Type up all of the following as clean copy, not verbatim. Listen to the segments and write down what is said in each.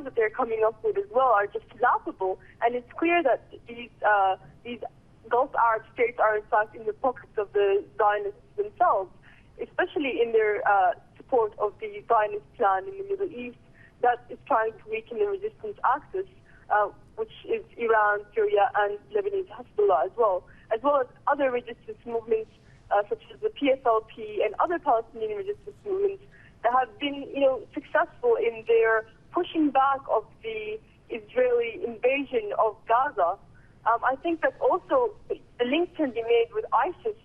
that they're coming up with as well are just laughable. And it's clear that these Gulf Arab states are in fact in the pockets of the Zionists themselves, especially in their support of the Zionist plan in the Middle East that is trying to weaken the resistance axis, which is Iran, Syria, and Lebanese Hezbollah as well as other resistance movements such as the PFLP and other Palestinian resistance movements that have been, successful in their pushing back of the Israeli invasion of Gaza. I think that also the link can be made with ISIS,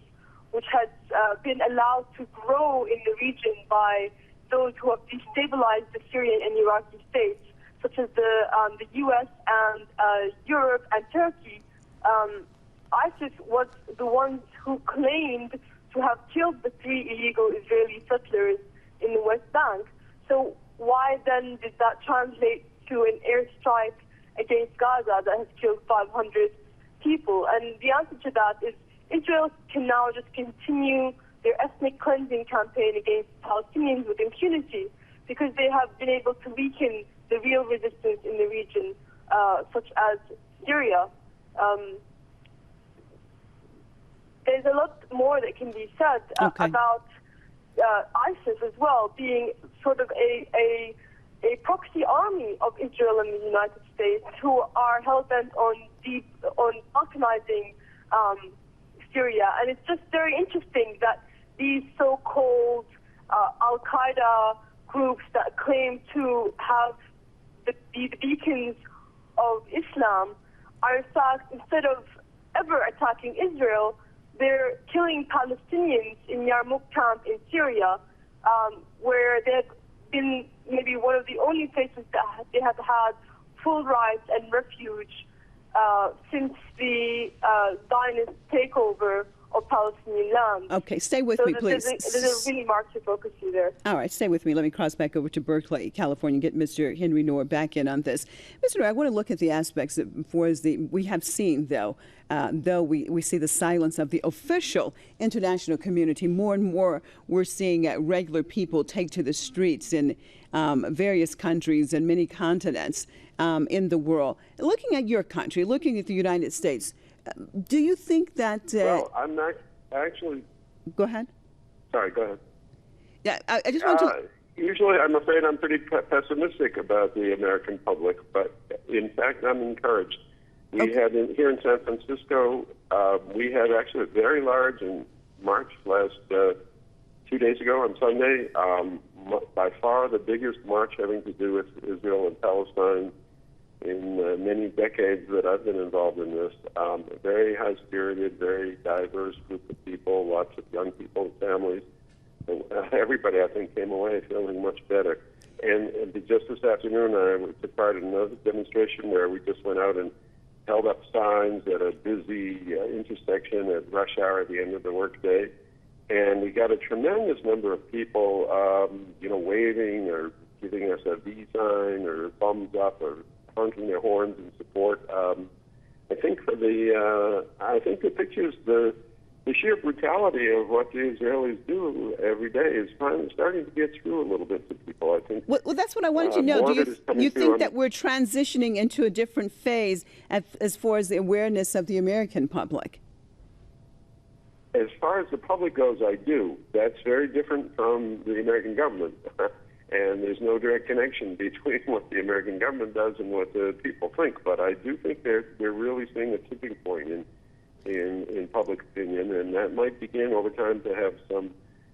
which has been allowed to grow in the region by those who have destabilized the Syrian and Iraqi states, such as the U.S. and Europe and Turkey. ISIS was the ones who claimed to have killed the 3 illegal Israeli settlers in the West Bank. So why then did that translate to an airstrike against Gaza that has killed 500 people? And the answer to that is Israel can now just continue their ethnic cleansing campaign against Palestinians with impunity because they have been able to weaken the real resistance in the region, such as Syria. There's a lot more that can be said about ISIS as well, being sort of a proxy army of Israel and the United States who are hell-bent on balkanizing Syria. And it's just very interesting that these so-called Al-Qaeda groups that claim to have the beacons of Islam are in fact, instead of ever attacking Israel, they're killing Palestinians in Yarmouk camp in Syria, where they've been maybe one of the only places that they have had full rights and refuge since the Zionist takeover of Palestinian land. Okay, stay with me, please. There's a really marked hypocrisy there. All right, stay with me. Let me cross back over to Berkeley, California, get Mr. Henry Noor back in on this. Mr. Noor, I want to look at the aspects that we have seen, though we see the silence of the official international community. More and more, we're seeing regular people take to the streets in various countries and many continents in the world. Looking at your country, looking at the United States, do you think that... well, I'm not actually... Go ahead. Sorry, go ahead. Yeah, I just want to... Usually, I'm afraid I'm pretty pessimistic about the American public, but in fact, I'm encouraged. We had here in San Francisco, we had actually a very large march last 2 days ago on Sunday, by far the biggest march having to do with Israel and Palestine in many decades that I've been involved in this. A very high-spirited, very diverse group of people, lots of young people and families. And everybody, I think, came away feeling much better. And just this afternoon, I took part in another demonstration where we just went out and held up signs at a busy intersection at rush hour at the end of the workday. And we got a tremendous number of people, waving or giving us a V sign or thumbs up or honking their horns in support. I think the pictures, the sheer brutality of what the Israelis do every day is finally starting to get through a little bit to people. I think. Well, that's what I wanted to know. Do you think that we're transitioning into a different phase as far as the awareness of the American public? As far as the public goes, I do. That's very different from the American government. And there's no direct connection between what the American government does and what the people think. But I do think they're really seeing a tipping point in public opinion, and that might begin over time to have some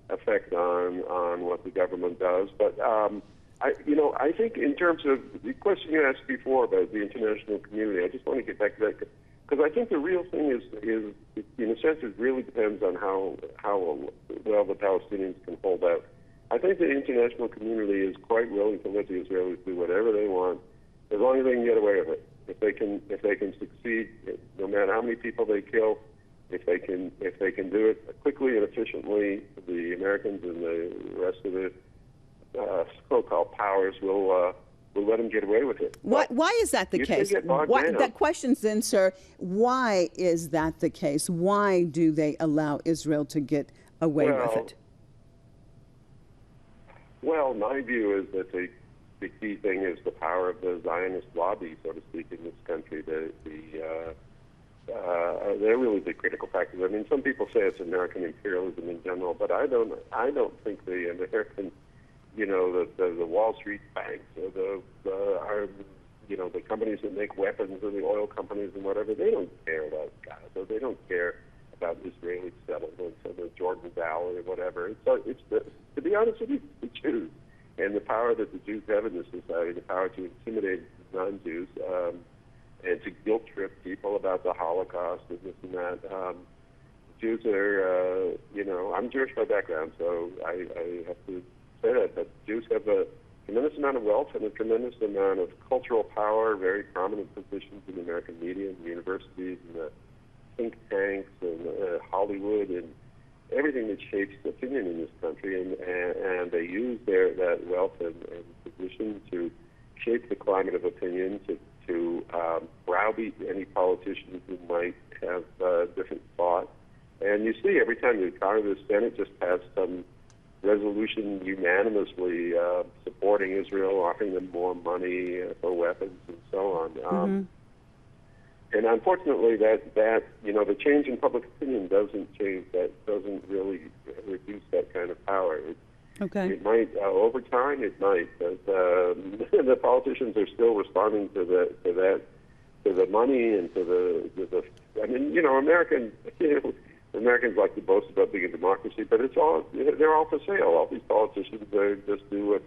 effect on what the government does. But I think in terms of the question you asked before about the international community, I just want to get back to that because I think the real thing is in a sense it really depends on how well the Palestinians can hold out. I think the international community is quite willing to let the Israelis do whatever they want, as long as they can get away with it. If they can succeed, no matter how many people they kill, if they can do it quickly and efficiently, the Americans and the rest of the so-called powers will let them get away with it. Why is that the case? That question's then, sir. Why is that the case? Why do they allow Israel to get away with it? Well, my view is that the key thing is the power of the Zionist lobby, so to speak, in this country. They're really the critical factors. I mean, some people say it's American imperialism in general, but I don't think the American, the Wall Street banks or the companies that make weapons or the oil companies and whatever, they don't care about Gaza. They don't care about Israeli settlements or the Jordan Valley or whatever. It's to be honest with you, the Jews and the power that the Jews have in this society, the power to intimidate non-Jews and to guilt trip people about the Holocaust and this and that. Jews are, I'm Jewish by background, so I have to say that, but Jews have a tremendous amount of wealth and a tremendous amount of cultural power, very prominent positions in the American media and universities and the think tanks and Hollywood and everything that shapes opinion in this country, and they use that wealth and position to shape the climate of opinion, to browbeat any politicians who might have different thought. And you see every time the Congress, the Senate just passed some resolution unanimously supporting Israel, offering them more money for weapons and so on. And unfortunately, that the change in public opinion doesn't really reduce that kind of power. It might over time. It might, but the politicians are still responding to the money and to the. I mean, Americans like to boast about being a democracy, but they're all for sale. All these politicians just do what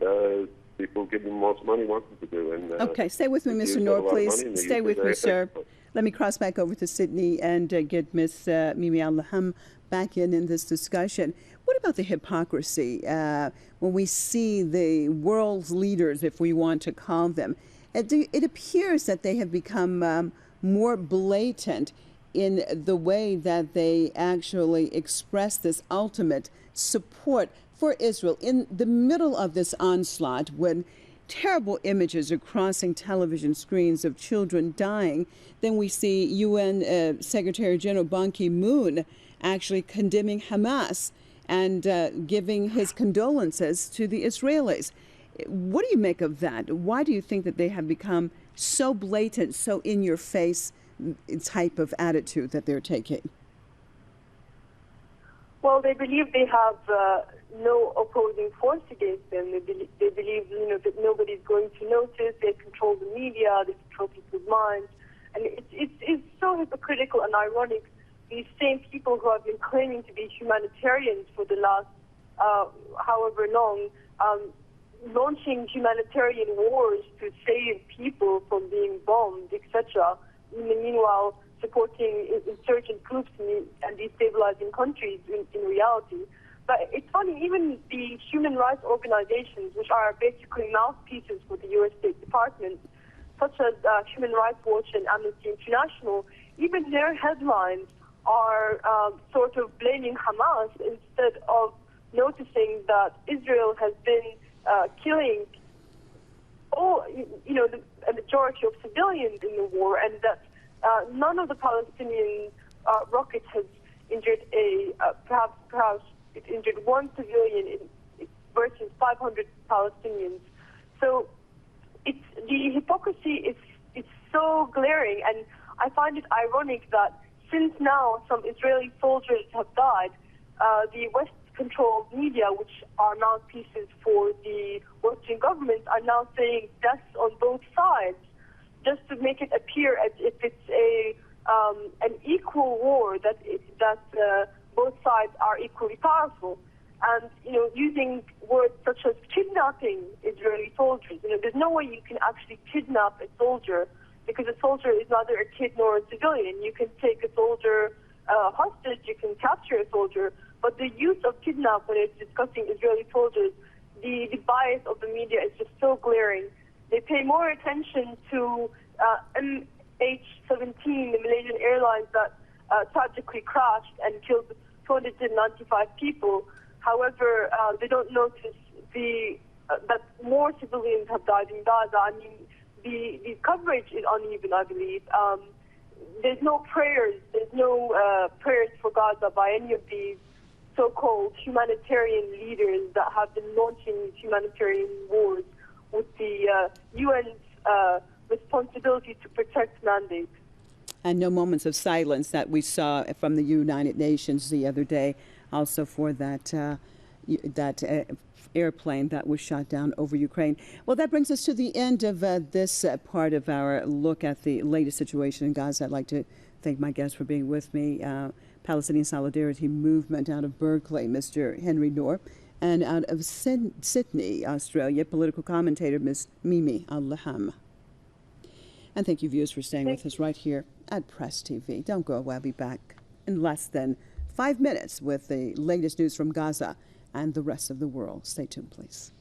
people who give them most money want them to do. And okay, stay with me, Mr. Noor, please. Stay with me, sir. Let me cross back over to Sydney and get Ms. Mimi Al-Laham back in this discussion. What about the hypocrisy when we see the world's leaders, if we want to call them? It appears that they have become more blatant in the way that they actually express this ultimate support for Israel in the middle of this onslaught, when terrible images are crossing television screens of children dying. Then we see UN Secretary General Ban Ki-moon actually condemning Hamas and giving his condolences to the Israelis. What do you make of that? Why do you think that they have become so blatant, so in-your-face type of attitude that they're taking? Well, they believe they have no opposing force against them. They believe that nobody's going to notice. They control the media. They control people's minds. And it's so hypocritical and ironic. These same people who have been claiming to be humanitarians for the last however long, launching humanitarian wars to save people from being bombed, etc. Meanwhile, supporting insurgent groups and destabilizing countries in reality. But it's funny, even the human rights organizations, which are basically mouthpieces for the U.S. State Department, such as Human Rights Watch and Amnesty International, even their headlines are sort of blaming Hamas instead of noticing that Israel has been killing a majority of civilians in the war, and that none of the Palestinian rockets has injured perhaps it injured one civilian versus 500 Palestinians. So the hypocrisy is so glaring, and I find it ironic that since now some Israeli soldiers have died, the West-controlled media, which are mouthpieces for the Western governments, are now saying deaths on both sides, just to make it appear as if it's an equal war, that both sides are equally powerful, and using words such as kidnapping Israeli soldiers. There's no way you can actually kidnap a soldier, because a soldier is neither a kid nor a civilian. You can take a soldier hostage, you can capture a soldier, but the use of kidnap when it's discussing Israeli soldiers, the bias of the media is just so glaring. They pay more attention to MH17, the Malaysian Airlines that tragically crashed and killed 295 people. However, they don't notice that more civilians have died in Gaza. I mean, the coverage is uneven, I believe. There's no prayers. There's no prayers for Gaza by any of these so-called humanitarian leaders that have been launching humanitarian wars with the UN's responsibility to protect mandate. And no moments of silence that we saw from the United Nations the other day, also for that airplane that was shot down over Ukraine. Well, that brings us to the end of this part of our look at the latest situation in Gaza. I'd like to thank my guests for being with me. Palestinian Solidarity Movement out of Berkeley, Mr. Henry Noor, and out of Sydney, Australia, political commentator, Ms. Mimi Al-Laham. And thank you, viewers, for staying with us right here at Press TV. Don't go away. I'll be back in less than 5 minutes with the latest news from Gaza and the rest of the world. Stay tuned, please.